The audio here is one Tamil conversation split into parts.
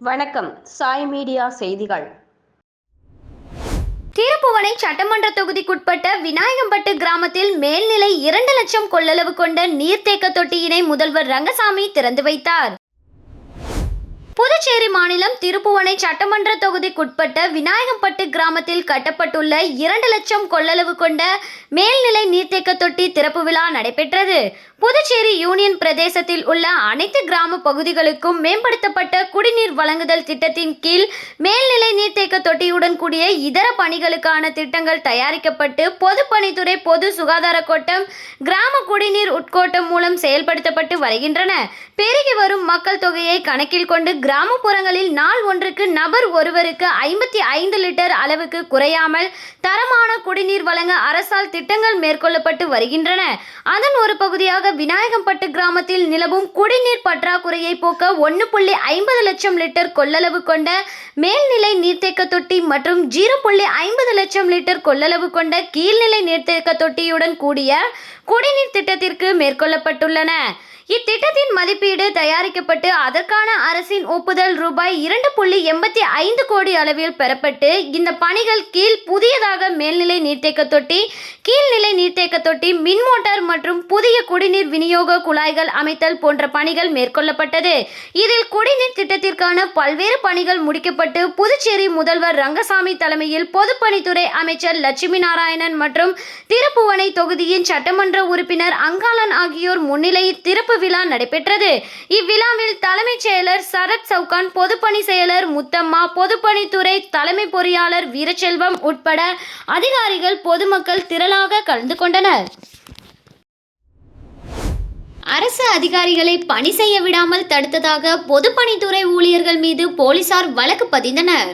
வணக்கம். சாய் மீடியா செய்திகள். திருப்புவனை சட்டமன்ற தொகுதிக்குட்பட்ட விநாயகம்பட்டு கிராமத்தில் மேல்நிலை 2 லட்சம் கொள்ளளவு கொண்ட நீர்த்தேக்க தொட்டியினை முதல்வர் ரங்கசாமி திறந்து வைத்தார். புதுச்சேரி மாநிலம் திருப்புவனை சட்டமன்ற தொகுதிக்குட்பட்ட விநாயகம்பட்டு கிராமத்தில் கட்டப்பட்டுள்ள 2 லட்சம் கொள்ளளவு கொண்ட மேல்நிலை நீர்த்தேக்க தொட்டி திறப்பு விழா நடைபெற்றது. புதுச்சேரி யூனியன் பிரதேசத்தில் உள்ள அனைத்து கிராம பகுதிகளுக்கும் மேம்படுத்தப்பட்ட குடிநீர் வழங்குதல் திட்டத்தின் கீழ் மேல்நிலை நீர்த்தேக்க தொட்டியுடன் கூடிய இதர பணிகளுக்கான திட்டங்கள் தயாரிக்கப்பட்டு பொதுப்பணித்துறை பொது சுகாதார கோட்டம் கிராம குடிநீர் உட்கோட்டம் மூலம் செயல்படுத்தப்பட்டு வருகின்றன. பெருகி வரும் மக்கள் தொகையை கணக்கில் கொண்டு கிராமப்புறங்களில் நாள் ஒன்றுக்கு நபர் ஒருவருக்கு 55 லிட்டர் அளவுக்கு குறையாமல் தரமான குடிநீர் வழங்க அரசால் திட்டங்கள் மேற்கொள்ளப்பட்டு வருகின்றன. அதன் ஒரு பகுதியாக விநாயகம்பட்டு கிராமத்தில் நிலவும் குடிநீர் பற்றாக்குறையை போக்க 1.50 லட்சம் லிட்டர் கொள்ளளவு கொண்ட மேல்நிலை நீர்த்தேக்க தொட்டி மற்றும் 0.50 லட்சம் லிட்டர் கொள்ளளவு கொண்ட கீழ்நிலை நீர்த்தேக்க தொட்டியுடன் கூடிய குடிநீர் திட்டத்திற்கு மேற்கொள்ளப்பட்டுள்ளன. இத்திட்டத்தின் மதிப்பீடு தயாரிக்கப்பட்டு அதற்கான அரசின் ஒப்புதல் ரூபாய் 2.85 கோடி அளவில் பெறப்பட்டு இந்த பணிகள் கீழ் புதியதாக மேல்நிலை நீர்த்தேக்க தொட்டி, கீழ்நிலை நீர்த்தேக்க தொட்டி, மின் மோட்டார் மற்றும் புதிய குடிநீர் விநியோக குழாய்கள் அமைத்தல் போன்ற பணிகள் மேற்கொள்ளப்பட்டது. இதில் குடிநீர் திட்டத்திற்கான பல்வேறு பணிகள் முடிக்கப்பட்டு புதுச்சேரி முதல்வர் ரங்கசாமி தலைமையில் பொதுப்பணித்துறை அமைச்சர் லட்சுமி நாராயணன் மற்றும் திருப்புவனை தொகுதியின் சட்டமன்ற உறுப்பினர் அங்காளன் ஆகியோர் முன்னிலையில் திறப்பு விழா நடைபெற்றது. இவ்விழாவில் தலைமைச் செயலர் சரத் சவுகான், பொதுப்பணி செயலர் முத்தம்மா, பொதுப்பணித்துறை தலைமை பொறியாளர் வீரச்செல்வம் உட்பட அதிகாரிகள், பொதுமக்கள் திரளாக கலந்து கொண்டனர். அரசு அதிகாரிகளை பணி செய்ய விடாமல் தடுத்ததாக பொதுப்பணித்துறை ஊழியர்கள் மீது போலீசார் வழக்கு பதிந்தனர்.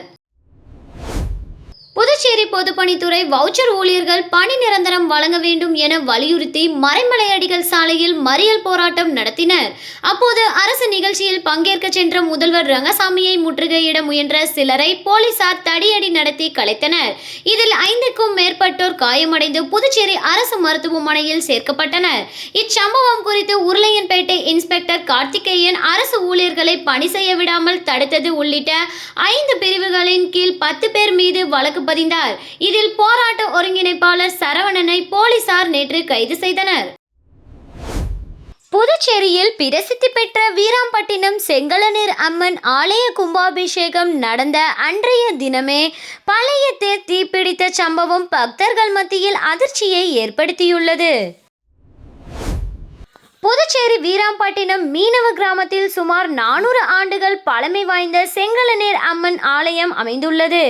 புதுச்சேரி பொதுப்பணித்துறை வவுச்சர் ஊழியர்கள் பணி நிரந்தரம் வழங்க வேண்டும் என வலியுறுத்தி மறைமலையடிகள் சாலையில் மறியல் போராட்டம் நடத்தினர். அப்போது அரசு நிகழ்ச்சியில் பங்கேற்க சென்ற முதல்வர் ரங்கசாமியை முற்றுகையிட முயன்ற சிலரை போலீசார் தடியடி நடத்தி கலைத்தனர். இதில் 5க்கும் மேற்பட்டோர் காயமடைந்து புதுச்சேரி அரசு மருத்துவமனையில் சேர்க்கப்பட்டனர். இச்சம்பவம் குறித்து உருளையன்பேட்டை இன்ஸ்பெக்டர் கார்த்திகேயன் அரசு ஊழியர்களை பணி செய்ய விடாமல் தடுத்தது உள்ளிட்ட 5 பிரிவுகளின் கீழ் 10 பேர் மீது வழக்கு பதிந்தார். இதில் போராட்ட ஒருங்கிணைப்பாளர் சரவணனை போலீசார் நேற்று கைது செய்தனர். புதுச்சேரியில் பிரசித்தி பெற்ற வீராம்பட்டினம் செங்கலநீர் அம்மன் ஆலய கும்பாபிஷேகம் நடந்த அன்றைய தினமே பழைய தேர் தீப்பிடித்த சம்பவம் பக்தர்கள் மத்தியில் அதிர்ச்சியை ஏற்படுத்தியுள்ளது. புதுச்சேரி வீராம்பட்டினம் மீனவ கிராமத்தில் சுமார் 400 ஆண்டுகள் பழமை வாய்ந்த செங்கலநீர் அம்மன் ஆலயம் அமைந்துள்ளது.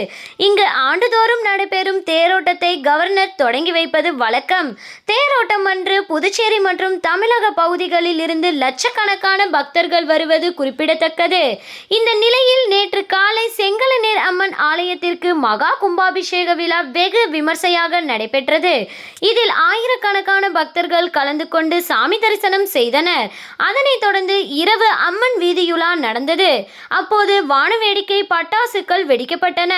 இங்கு ஆண்டுதோறும் நடைபெறும் தேரோட்டத்தை கவர்னர் தொடங்கி வைப்பது வழக்கம். தேரோட்டம் அன்று புதுச்சேரி மற்றும் தமிழக பகுதிகளில் இருந்து லட்சக்கணக்கான பக்தர்கள் வருவது குறிப்பிடத்தக்கது. இந்த நிலையில் நேற்று காலை செங்கலநீர் அம்மன் ஆலயத்திற்கு மகா கும்பாபிஷேக விழா வெகு விமர்சையாக நடைபெற்றது. இதில் ஆயிரக்கணக்கான பக்தர்கள் கலந்து கொண்டு சாமி தரிசனம் செய்தனர். அதனைத் தொடர்ந்து இரவு அம்மன் வீதியுலா நடந்தது. அப்போது வானவேடிக்கை பட்டாசுகள் வெடிக்கப்பட்டன.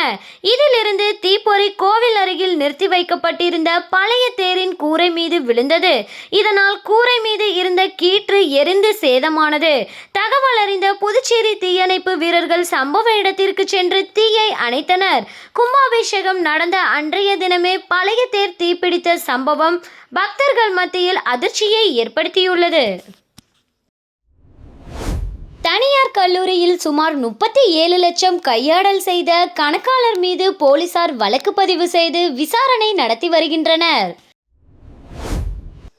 இதிலிருந்து தீப்பொறி கோவில் அருகில் நிறுத்தி வைக்கப்பட்டிருந்த பழைய தேரின் கூரை மீது விழுந்தது. இதனால் கூரை மீது இருந்த கீற்று எரிந்து சேதமானது. தகவல் அறிந்த புதுச்சேரி தீயணைப்பு வீரர்கள் சம்பவ இடத்திற்கு சென்று தீயை அணைத்தனர். கும்பாபிஷேகம் நடந்த அன்றைய தினமே பழைய தேர் தீப்பிடித்த சம்பவம் பக்தர்கள் மத்தியில் அதிர்ச்சியை ஏற்படுத்தியுள்ளது. தனியார் கல்லூரியில் சுமார் 37 லட்சம் கையாடல் செய்த கணக்காளர் மீது போலீசார் வழக்கு பதிவு செய்து விசாரணை நடத்தி வருகின்றனர்.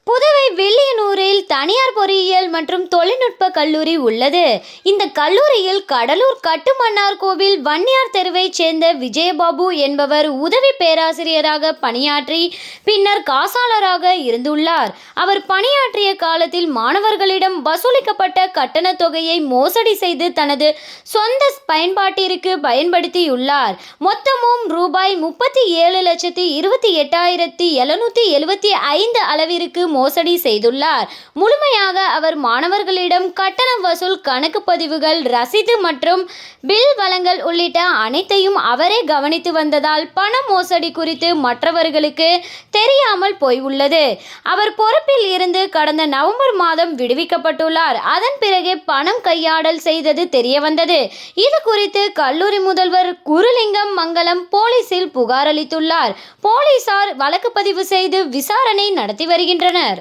புதுவை வெள்ளியனூரில் தனியார் பொறியியல் மற்றும் தொழில்நுட்ப கல்லூரி உள்ளது. இந்த கல்லூரியில் கடலூர் கட்டுமன்னார் கோவில் வன்னியார் தெருவைச் சேர்ந்த விஜயபாபு என்பவர் உதவி பேராசிரியராக பணியாற்றி பின்னர் காசாளராக இருந்துள்ளார். அவர் பணியாற்றிய காலத்தில் மாணவர்களிடம் வசூலிக்கப்பட்ட கட்டண தொகையை மோசடி செய்து தனது சொந்த பயன்பாட்டிற்கு பயன்படுத்தியுள்ளார். மொத்தமும் ரூபாய் 37,28,775 அளவிற்கு மோசடி செய்துள்ளார். முழுமையாக அவர் மாணவர்களிடம் கட்டண வசூல், கணக்கு பதிவுகள், ரசீது மற்றும் பில் வழங்கல் உள்ளிட்ட அனைத்தையும் அவரே கவனித்து வந்ததால் பண மோசடி குறித்து மற்றவர்களுக்கு தெரியாமல் போய் உள்ளது. அவர் பொறுப்பில் இருந்து கடந்த நவம்பர் மாதம் விடுவிக்கப்பட்டுள்ளார். அதன் பிறகே பணம் கையாடல் செய்தது தெரியவந்தது. இது குறித்து கல்லூரி முதல்வர் குருலிங்கம் மங்கலம் போலீசில் புகார் அளித்துள்ளார். போலீசார் வழக்கு பதிவு செய்து விசாரணை நடத்தி வருகின்றனர்.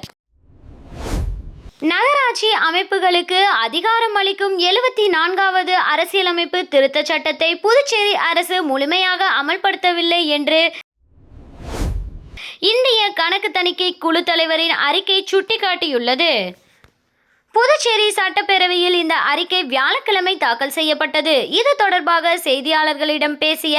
நகராட்சி அமைப்புகளுக்கு அதிகாரம் அளிக்கும் 74வது அரசியலமைப்பு திருத்தச் சட்டத்தை புதுச்சேரி அரசு முழுமையாக அமல்படுத்தவில்லை என்று இந்திய கணக்கு தணிக்கை குழு தலைவரின் அறிக்கை சுட்டிக்காட்டியுள்ளது. புதுச்சேரி சட்டப்பேரவையில் இந்த அறிக்கை வியாழக்கிழமை தாக்கல் செய்யப்பட்டது. இது தொடர்பாக செய்தியாளர்களிடம் பேசிய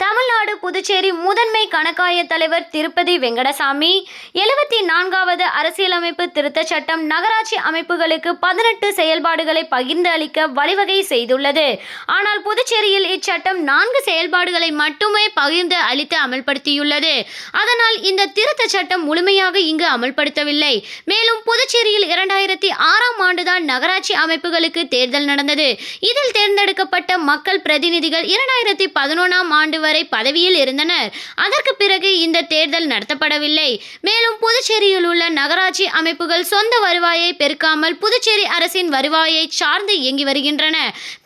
தமிழ்நாடு புதுச்சேரி முதன்மை கணக்காய தலைவர் திருப்பதி வெங்கடசாமி, 74வது அரசியலமைப்பு திருத்தச் சட்டம் நகராட்சி அமைப்புகளுக்கு 18 செயல்பாடுகளை பகிர்ந்து அளிக்க வழிவகை செய்துள்ளது. ஆனால் புதுச்சேரியில் இச்சட்டம் 4 செயல்பாடுகளை மட்டுமே பகிர்ந்து அளித்து அமல்படுத்தியுள்ளது. அதனால் இந்த திருத்தச் சட்டம் முழுமையாக இங்கு அமல்படுத்தவில்லை. மேலும் புதுச்சேரியில் 2006ஆம் ஆண்டுதான் நகராட்சி அமைப்புகளுக்கு தேர்தல் நடந்தது. இதில் தேர்ந்தெடுக்கப்பட்ட மக்கள் பிரதிநிதிகள் 2011ஆம் ஆண்டு வரை பதவியில் இருந்தனர். அதற்கு பிறகு இந்த தேர்தல் நடத்தப்படவில்லை. மேலும் புதுச்சேரியில் உள்ள நகராட்சி அமைப்புகள் சொந்த வருவாயை பெருக்காமல் புதுச்சேரி அரசின் வருவாயை சார்ந்து இயங்கி வருகின்றன.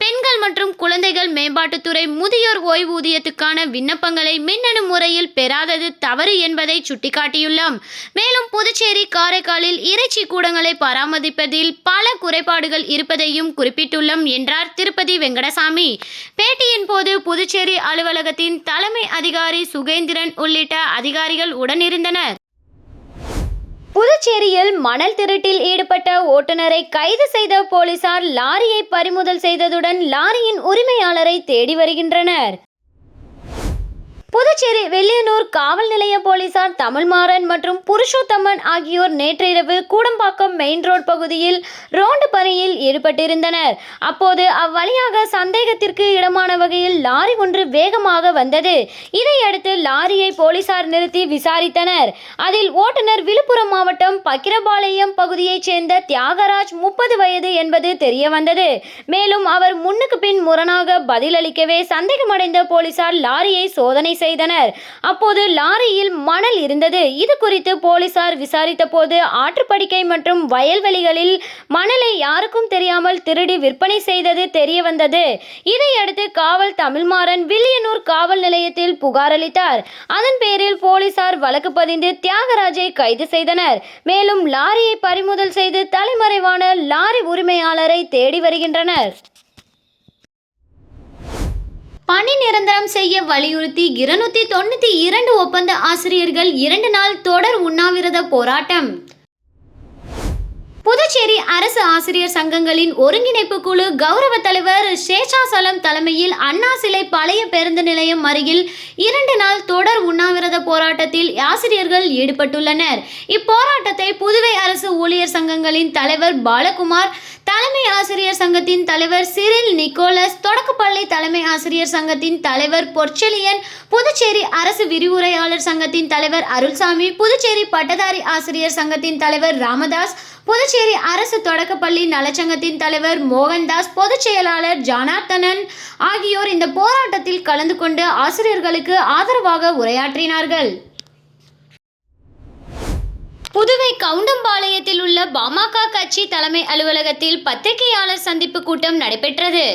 பெண்கள் மற்றும் குழந்தைகள் மேம்பாட்டுத்துறை முதியோர் ஓய்வூதியத்துக்கான விண்ணப்பங்களை மின்னணு முறையில் பெறாதது தவறு என்பதை சுட்டிக்காட்டியுள்ளோம். மேலும் புதுச்சேரி, காரைக்காலில் இறைச்சி கூடங்களை பராமரிப்பதில் பல குறைபாடுகள் இருப்பதையும் குறிப்பிட்டுள்ளோம் என்றார் திருப்பதி வெங்கடசாமி. பேட்டியின் போது புதுச்சேரி அலுவலகத்தின் தலைமை அதிகாரி சுகேந்திரன் உள்ளிட்ட அதிகாரிகள் உடனிருந்தனர். புதுச்சேரியில் மணல் திருட்டில் ஈடுபட்ட ஓட்டுநரை கைது செய்த போலீசார் லாரியை பறிமுதல் செய்ததுடன் லாரியின் உரிமையாளரை தேடி வருகின்றனர். புதுச்சேரி வெள்ளியனூர் காவல் நிலைய போலீசார் தமிழ்மாறன் மற்றும் புருஷோத்தமன் ஆகியோர் நேற்றிரவு கூடம்பாக்கம் மெயின் ரோட் பகுதியில் ரோந்து பணியில் ஈடுபட்டிருந்தனர். அப்போது அவ்வழியாக சந்தேகத்திற்கு இடமான வகையில் லாரி ஒன்று வேகமாக வந்தது. இதையடுத்து லாரியை போலீசார் நிறுத்தி விசாரித்தனர். அதில் ஓட்டுநர் விழுப்புரம் மாவட்டம் பக்கிரபாளையம் பகுதியைச் சேர்ந்த தியாகராஜ், 30 வயது என்பது தெரியவந்தது. மேலும் அவர் முன்னுக்கு பின் முரணாக பதிலளிக்கவே சந்தேகமடைந்த போலீசார் லாரியை சோதனை செய்தனர். அப்போது லாரியில் மணல் இருந்தது. இது குறித்து போலீசார் விசாரித்த போது ஆற்றுப்படுக்கை மற்றும் வயல்வெளிகளில் மணலை யாருக்கும் தெரியாமல் திருடி விற்பனை செய்தது தெரியவந்தது. இதையடுத்து காவல் தமிழ்மாறன் வில்லியனூர் காவல் நிலையத்தில் புகார் அளித்தார். அதன் பேரில் போலீசார் வழக்கு பதிந்து தியாகராஜை கைது செய்தனர். மேலும் லாரியை பறிமுதல் செய்து தலைமறைவான லாரி உரிமையாளரை தேடி வருகின்றனர். பணி நிரந்தரம் செய்ய வலியுறுத்தி 292 ஒப்பந்த ஆசிரியர்கள் 2 நாள் தொடர் உண்ணாவிரத போராட்டம். புதுச்சேரி அரசு ஆசிரியர் சங்கங்களின் ஒருங்கிணைப்பு குழு கௌரவ தலைவர் சேஷாசலம் தலைமையில் அண்ணா சிலை பழைய பேருந்து நிலையம் அருகில் 2 நாள் தொடர் உண்ணாவிரத போராட்டத்தில் ஆசிரியர்கள் ஈடுபட்டுள்ளனர். இப்போராட்டத்தை புதுவை அரசு ஊழியர் சங்கங்களின் தலைவர் பாலகுமார், தலைமை ஆசிரியர் சங்கத்தின் தலைவர் சிரில் நிக்கோலஸ், தொடக்கப்பள்ளி தலைமை ஆசிரியர் சங்கத்தின் தலைவர் பொற்செலியன், புதுச்சேரி அரசு விரிவுரையாளர் சங்கத்தின் தலைவர் அருள்சாமி, புதுச்சேரி பட்டதாரி ஆசிரியர் சங்கத்தின் தலைவர் ராமதாஸ், புதுச்சேரி அரசு தொடக்கப்பள்ளி நலச்சங்கத்தின் தலைவர் மோகன்தாஸ், பொதுச் செயலாளர் ஜனார்த்தனன் ஆகியோர் இந்த போராட்டத்தில் கலந்து கொண்டு ஆசிரியர்களுக்கு ஆதரவாக உரையாற்றினார்கள். புதுவை கவுண்டம்பாளையத்தில் உள்ள பாமக கட்சி தலைமை அலுவலகத்தில் பத்திரிகையாளர் சந்திப்பு கூட்டம் நடைபெற்றது.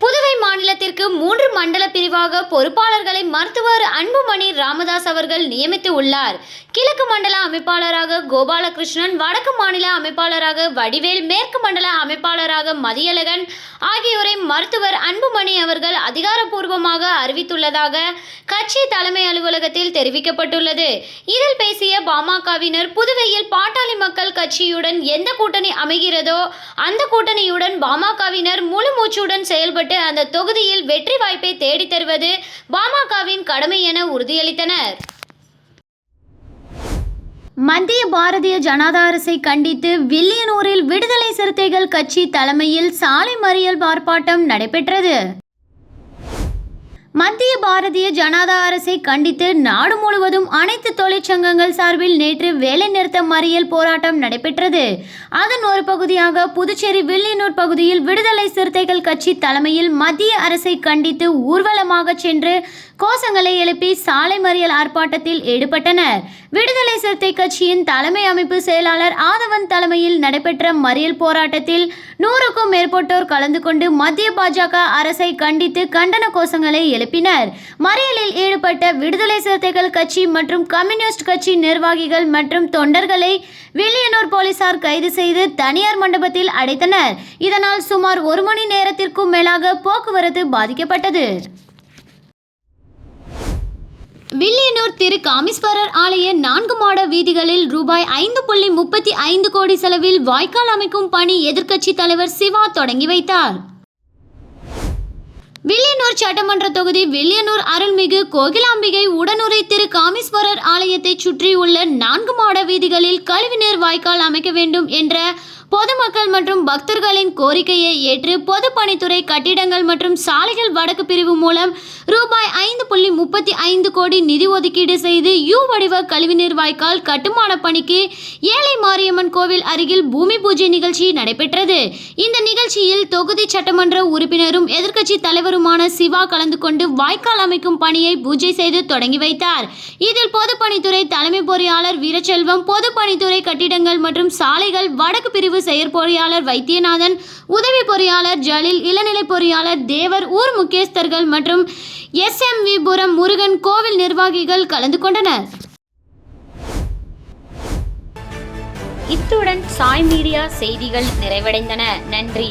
புதுவை மாநிலத்திற்கு 3 மண்டல பிரிவாக பொறுப்பாளர்களை மருத்துவர் அன்புமணி ராமதாஸ் அவர்கள் நியமித்து உள்ளார். கிழக்கு மண்டல அமைப்பாளராக கோபாலகிருஷ்ணன், வடக்கு மாநில அமைப்பாளராக வடிவேல், மேற்கு மண்டல அமைப்பாளராக மதியழகன் ஆகியோரை மருத்துவர் அன்புமணி அவர்கள் அதிகாரப்பூர்வமாக அறிவித்துள்ளதாக கட்சி தலைமை அலுவலகத்தில் தெரிவிக்கப்பட்டுள்ளது. இதில் பேசிய பாமகவினர், புதுவையில் பாட்டாளி மக்கள் கட்சியுடன் எந்த கூட்டணி அமைகிறதோ அந்த கூட்டணியுடன் பாமகவினர் முழு மூச்சுடன் செயல்பட்டு அந்த தொகுதியில் வெற்றி வாய்ப்பை தேடித் தருவது பாமகவின் கடமை என உறுதியளித்தனர். மத்திய பாரதிய ஜனதா அரசை கண்டித்து வில்லியனூரில் விடுதலை சிறுத்தைகள் கட்சி தலைமையில் சாலை மறியல் ஆர்ப்பாட்டம் நடைபெற்றது. மத்திய பாரதிய ஜனதா அரசை கண்டித்து நாடு முழுவதும் அனைத்து தொழிற்சங்கங்கள் சார்பில் நேற்று வேலைநிறுத்த மறியல் போராட்டம் நடைபெற்றது. அதன் ஒரு பகுதியாக புதுச்சேரி வில்லியனூர் பகுதியில் விடுதலை சிறுத்தைகள் கட்சி தலைமையில் மத்திய அரசை கண்டித்து ஊர்வலமாக சென்று கோஷங்களை எழுப்பி சாலை மறியல் ஆர்ப்பாட்டத்தில் ஈடுபட்டனர். விடுதலை சிறுத்தை கட்சியின் தலைமை அமைப்பு செயலாளர் ஆதவன் தலைமையில் நடைபெற்ற மறியல் போராட்டத்தில் 100க்கும் மேற்பட்டோர் கலந்து கொண்டு மத்திய பாஜக அரசை கண்டித்து கண்டன கோஷங்களை எழுப்பினர். மறியலில் ஈடுபட்ட விடுதலை சிறுத்தைகள் கட்சி மற்றும் கம்யூனிஸ்ட் கட்சி நிர்வாகிகள் மற்றும் தொண்டர்களை வில்லியனூர் போலீசார் கைது செய்து தனியார் மண்டபத்தில் அடைத்தனர். இதனால் சுமார் 1 மணி நேரத்திற்கும் மேலாக போக்குவரத்து பாதிக்கப்பட்டது. வில்லியனூர் திரு காமீஸ்வரர் ஆலய 4 மாட வீதிகளில் ரூபாய் 5.35 கோடி செலவில் வாய்க்கால் அமைக்கும் பணி எதிர்க்கட்சி தலைவர் சிவா தொடங்கி வைத்தார். வில்லியனூர் சட்டமன்ற தொகுதி வில்லியனூர் அருள்மிகு கோகிலாம்பிகை உடனுறை திரு காமீஸ்வரர் ஆலயத்தை சுற்றியுள்ள 4 மாட வீதிகளில் கழிவுநீர் வாய்க்கால் அமைக்க வேண்டும் என்ற பொதுமக்கள் மற்றும் பக்தர்களின் கோரிக்கையை ஏற்று பொதுப்பணித்துறை கட்டிடங்கள் மற்றும் சாலைகள் வடக்கு பிரிவு மூலம் ரூபாய் 5.35 கோடி நிதி ஒதுக்கீடு செய்து யூ வடிவ கழிவுநீர் வாய்க்கால் கட்டுமான பணிக்கு ஏழை மாரியம்மன் கோவில் அருகில் பூமி பூஜை நிகழ்ச்சி நடைபெற்றது. இந்த நிகழ்ச்சியில் தொகுதி சட்டமன்ற உறுப்பினரும் எதிர்க்கட்சி தலைவருமான சிவா கலந்து கொண்டு வாய்க்கால் அமைக்கும் பணியை பூஜை செய்து தொடங்கி வைத்தார். இதில் பொதுப்பணித்துறை தலைமை பொறியாளர் வீரச்செல்வம், பொதுப்பணித்துறை கட்டிடங்கள் மற்றும் சாலைகள் வடக்கு பிரிவு செயற்பொறியாளர் வைத்தியநாதன், உதவி பொறியாளர் ஜலீல், இளநிலை பொறியாளர் தேவர், ஊர் முக்கியஸ்தர்கள் மற்றும் SMVபுரம் முருகன் கோவில் நிர்வாகிகள் கலந்து கொண்டனர். இத்துடன் சாய் மீடியா செய்திகள் நிறைவடைந்தன. நன்றி.